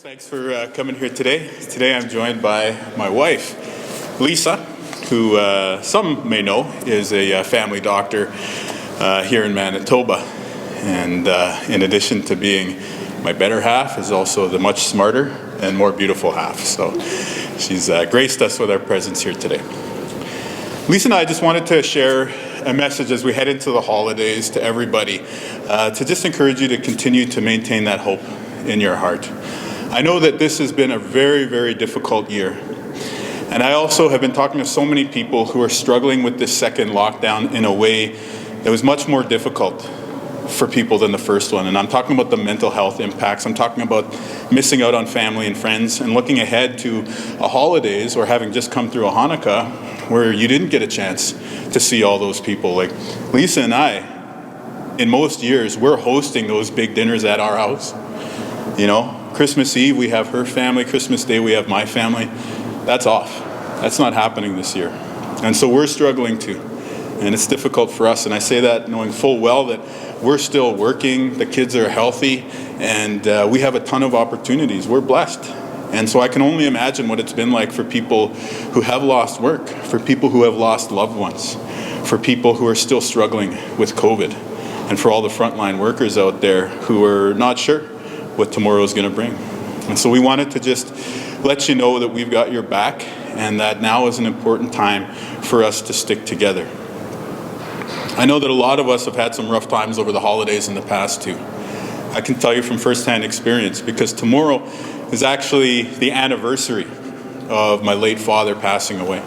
Thanks for coming here today. Today I'm joined by my wife, Lisa, who some may know is a family doctor here in Manitoba. And in addition to being my better half, is also the much smarter and more beautiful half. So she's graced us with our presence here today. Lisa and I just wanted to share a message as we head into the holidays to everybody, to just encourage you to continue to maintain that hope in your heart. I know that this has been a very, very difficult year. And I also have been talking to so many people who are struggling with this second lockdown in a way that was much more difficult for people than the first one. And I'm talking about the mental health impacts. I'm talking about missing out on family and friends and looking ahead to a holidays or having just come through a Hanukkah where you didn't get a chance to see all those people. Like Lisa and I, in most years, we're hosting those big dinners at our house. You know, Christmas Eve, we have her family. Christmas Day, we have my family. That's off. That's not happening this year. And so we're struggling too. And it's difficult for us. And I say that knowing full well that we're still working, the kids are healthy, and we have a ton of opportunities. We're blessed. And so I can only imagine what it's been like for people who have lost work, for people who have lost loved ones, for people who are still struggling with COVID, and for all the frontline workers out there who are not sure what tomorrow is going to bring. And so we wanted to just let you know that we've got your back and that now is an important time for us to stick together. I know that a lot of us have had some rough times over the holidays in the past too. I can tell you from firsthand experience because tomorrow is actually the anniversary of my late father passing away.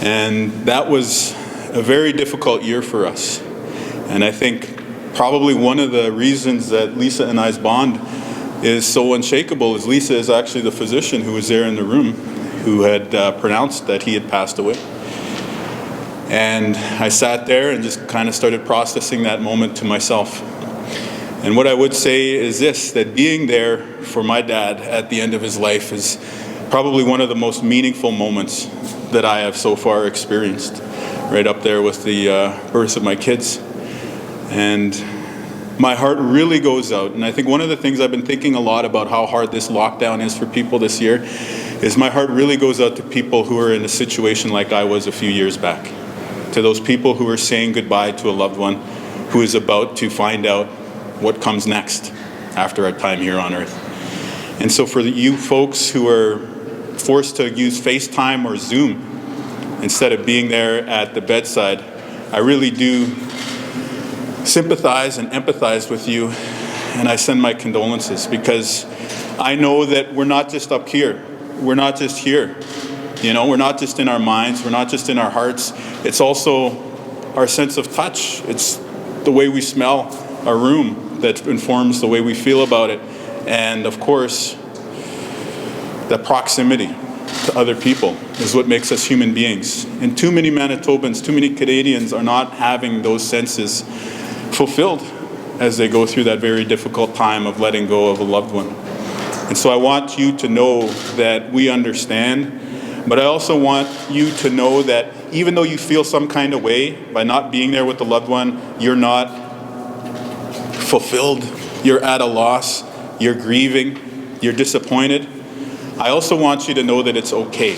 And that was a very difficult year for us. And I think probably one of the reasons that Lisa and I's bond is so unshakable is Lisa is actually the physician who was there in the room who had pronounced that he had passed away. And I sat there and just kind of started processing that moment to myself. And what I would say is this, that being there for my dad at the end of his life is probably one of the most meaningful moments that I have so far experienced, right up there with the birth of my kids. And my heart really goes out. And I think one of the things I've been thinking a lot about how hard this lockdown is for people this year is my heart really goes out to people who are in a situation like I was a few years back. To those people who are saying goodbye to a loved one who is about to find out what comes next after our time here on earth. And so for you folks who are forced to use FaceTime or Zoom instead of being there at the bedside, I really do sympathize and empathize with you, and I send my condolences because I know that we're not just up here. We're not just here. You know, we're not just in our minds. We're not just in our hearts. It's also our sense of touch. It's the way we smell our room that informs the way we feel about it. And of course, the proximity to other people is what makes us human beings. And too many Manitobans, too many Canadians are not having those senses fulfilled as they go through that very difficult time of letting go of a loved one. And so I want you to know that we understand, but I also want you to know that even though you feel some kind of way by not being there with the loved one, you're not fulfilled, you're at a loss, you're grieving, you're disappointed. I also want you to know that it's okay.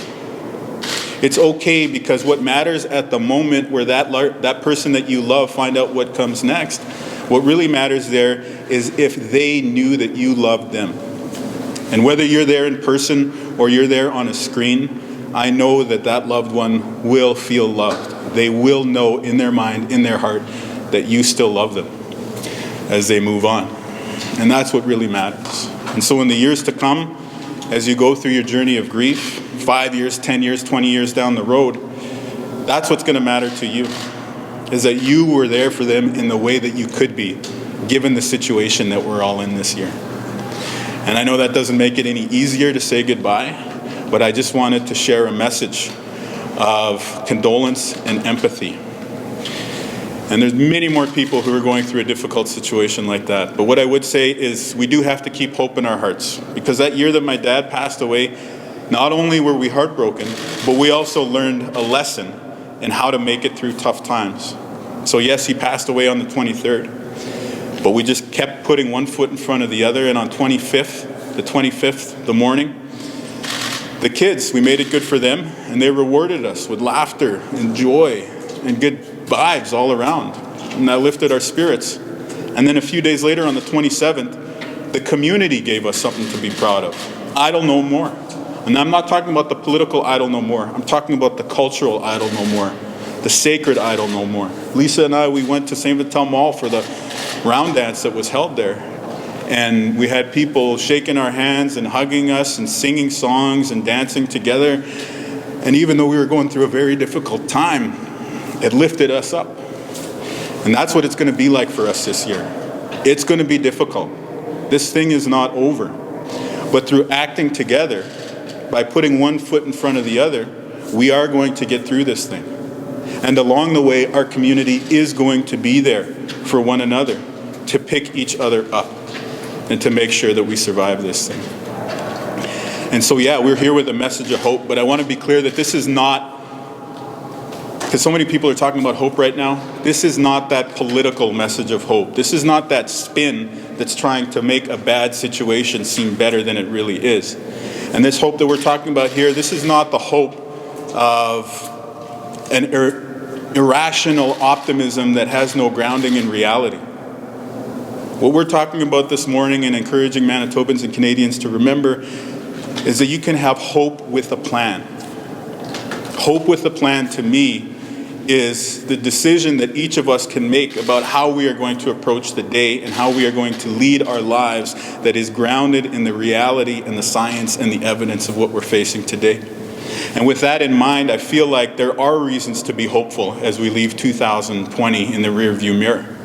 It's okay because what matters at the moment where that person that you love find out what comes next, what really matters there is if they knew that you loved them. And whether you're there in person or you're there on a screen, I know that that loved one will feel loved. They will know in their mind, in their heart, that you still love them as they move on. And that's what really matters. And so in the years to come, as you go through your journey of grief, 5 years, 10 years, 20 years down the road, that's what's going to matter to you, is that you were there for them in the way that you could be, given the situation that we're all in this year. And I know that doesn't make it any easier to say goodbye, but I just wanted to share a message of condolence and empathy. And there's many more people who are going through a difficult situation like that. But what I would say is we do have to keep hope in our hearts, because that year that my dad passed away, not only were we heartbroken, but we also learned a lesson in how to make it through tough times. So yes, he passed away on the 23rd, but we just kept putting one foot in front of the other, and on 25th, the 25th, the morning. The kids, we made it good for them, and they rewarded us with laughter and joy and good vibes all around. And that lifted our spirits. And then a few days later, on the 27th, the community gave us something to be proud of. Idle no more. And I'm not talking about the political idle no more. I'm talking about the cultural idle no more. The sacred idle no more. Lisa and I, we went to St. Vital Mall for the round dance that was held there. And we had people shaking our hands and hugging us and singing songs and dancing together. And even though we were going through a very difficult time, it lifted us up. And that's what it's going to be like for us this year. It's going to be difficult. This thing is not over. But through acting together, by putting one foot in front of the other, we are going to get through this thing. And along the way, our community is going to be there for one another, to pick each other up and to make sure that we survive this thing. And so, yeah, we're here with a message of hope, but I want to be clear that this is not, because so many people are talking about hope right now, this is not that political message of hope. This is not that spin that's trying to make a bad situation seem better than it really is. And this hope that we're talking about here, this is not the hope of an irrational optimism that has no grounding in reality. What we're talking about this morning and encouraging Manitobans and Canadians to remember is that you can have hope with a plan. Hope with a plan, to me, is the decision that each of us can make about how we are going to approach the day and how we are going to lead our lives that is grounded in the reality and the science and the evidence of what we're facing today. And with that in mind, I feel like there are reasons to be hopeful as we leave 2020 in the rearview mirror.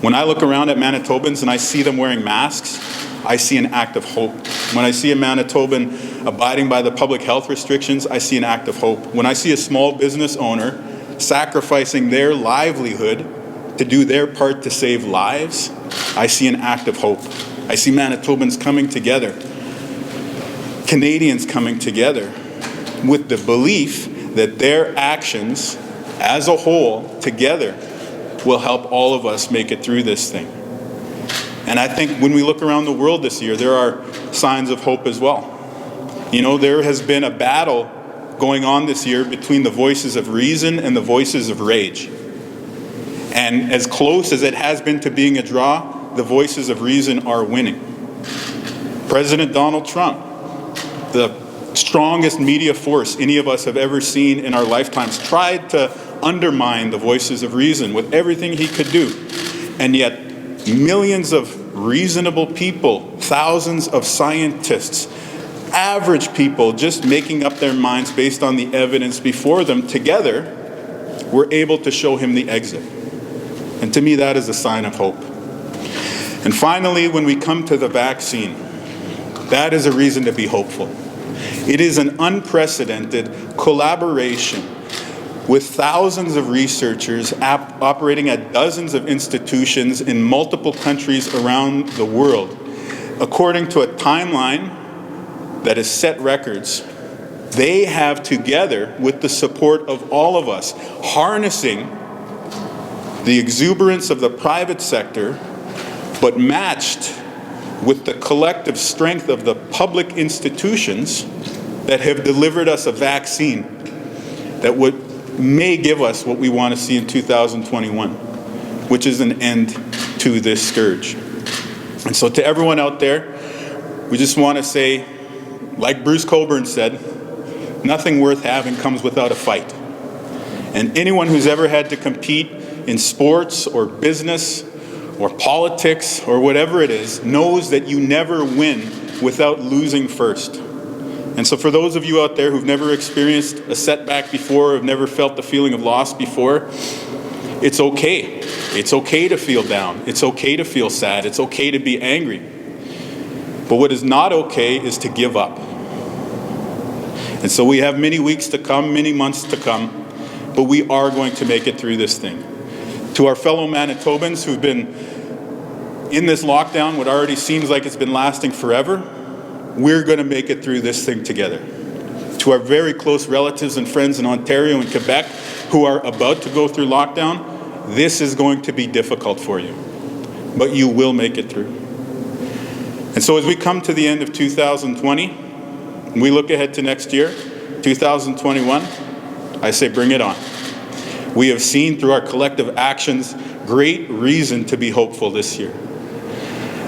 When I look around at Manitobans and I see them wearing masks, I see an act of hope. When I see a Manitoban abiding by the public health restrictions, I see an act of hope. When I see a small business owner sacrificing their livelihood to do their part to save lives, I see an act of hope. I see Manitobans coming together, Canadians coming together with the belief that their actions as a whole together will help all of us make it through this thing. And I think when we look around the world this year, there are signs of hope as well. You know, there has been a battle going on this year between the voices of reason and the voices of rage. And as close as it has been to being a draw, the voices of reason are winning. President Donald Trump, the strongest media force any of us have ever seen in our lifetimes, tried to undermine the voices of reason with everything he could do. And yet, millions of reasonable people, thousands of scientists, average people just making up their minds based on the evidence before them together were able to show him the exit. And to me, that is a sign of hope. And finally, when we come to the vaccine, that is a reason to be hopeful. It is an unprecedented collaboration with thousands of researchers operating at dozens of institutions in multiple countries around the world. According to a timeline that has set records, they have, together with the support of all of us, harnessing the exuberance of the private sector, but matched with the collective strength of the public institutions that have delivered us a vaccine that may give us what we want to see in 2021, which is an end to this scourge. And so to everyone out there, we just want to say, like Bruce Cockburn said, nothing worth having comes without a fight. And anyone who's ever had to compete in sports or business or politics or whatever it is knows that you never win without losing first. And so for those of you out there who've never experienced a setback before, have never felt the feeling of loss before, it's okay. It's okay to feel down. It's okay to feel sad. It's okay to be angry. But what is not okay is to give up. And so we have many weeks to come, many months to come, but we are going to make it through this thing. To our fellow Manitobans who've been in this lockdown, what already seems like it's been lasting forever, we're going to make it through this thing together. To our very close relatives and friends in Ontario and Quebec who are about to go through lockdown, this is going to be difficult for you, but you will make it through. And so as we come to the end of 2020, we look ahead to next year, 2021, I say bring it on. We have seen through our collective actions great reason to be hopeful this year.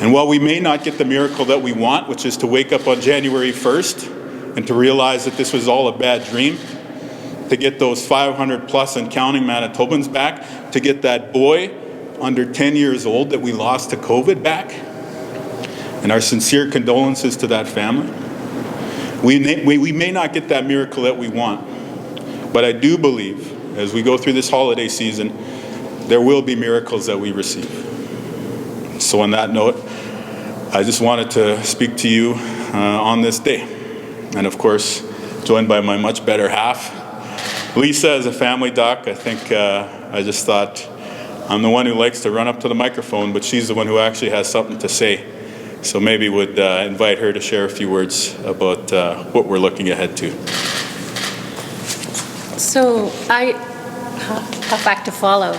And while we may not get the miracle that we want, which is to wake up on January 1st and to realize that this was all a bad dream, to get those 500 plus and counting Manitobans back, to get that boy under 10 years old that we lost to COVID back, and our sincere condolences to that family. We may not get that miracle that we want, but I do believe as we go through this holiday season, there will be miracles that we receive. So on that note, I just wanted to speak to you on this day. And of course, joined by my much better half. Lisa, as a family doc, I think I just thought I'm the one who likes to run up to the microphone, but she's the one who actually has something to say. So maybe would invite her to share a few words about what we're looking ahead to. So a fact to follow.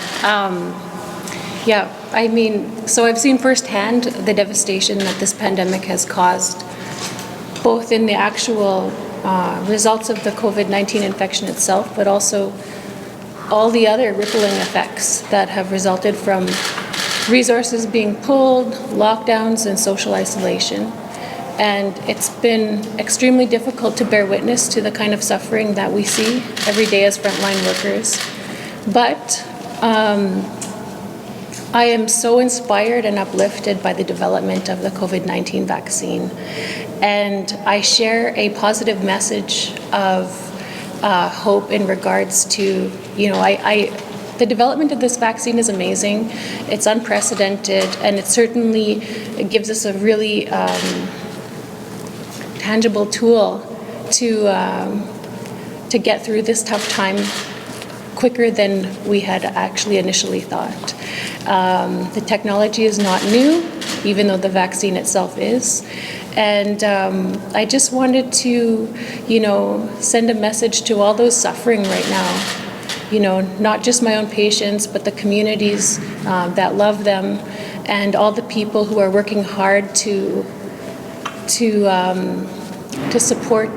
So I've seen firsthand the devastation that this pandemic has caused, both in the actual results of the COVID-19 infection itself, but also all the other rippling effects that have resulted from resources being pulled, lockdowns, and social isolation. And it's been extremely difficult to bear witness to the kind of suffering that we see every day as frontline workers. But I am so inspired and uplifted by the development of the COVID-19 vaccine. And I share a positive message of hope in regards to, the development of this vaccine is amazing. It's unprecedented, and it gives us a really tangible tool to get through this tough time quicker than we had actually initially thought. The technology is not new, even though the vaccine itself is. And I just wanted to, send a message to all those suffering right now. Not just my own patients, but the communities that love them, and all the people who are working hard to support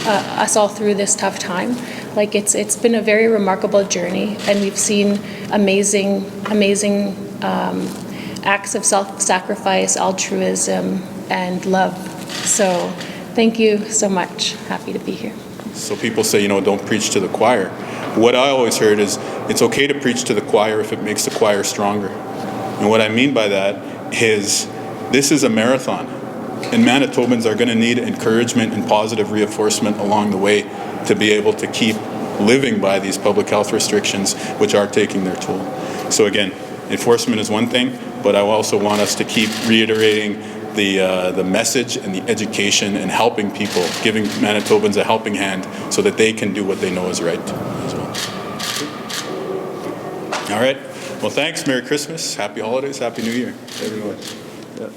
us all through this tough time. Like it's been a very remarkable journey, and we've seen amazing acts of self-sacrifice, altruism, and love. So thank you so much. Happy to be here. So people say, don't preach to the choir. What I always heard is it's okay to preach to the choir if it makes the choir stronger. And what I mean by that is this is a marathon, and Manitobans are going to need encouragement and positive reinforcement along the way to be able to keep living by these public health restrictions, which are taking their toll. So again, enforcement is one thing, but I also want us to keep reiterating the message and the education and helping people, giving Manitobans a helping hand so that they can do what they know is right as well. All right. Well, thanks. Merry Christmas. Happy holidays. Happy New Year, everyone. Yeah.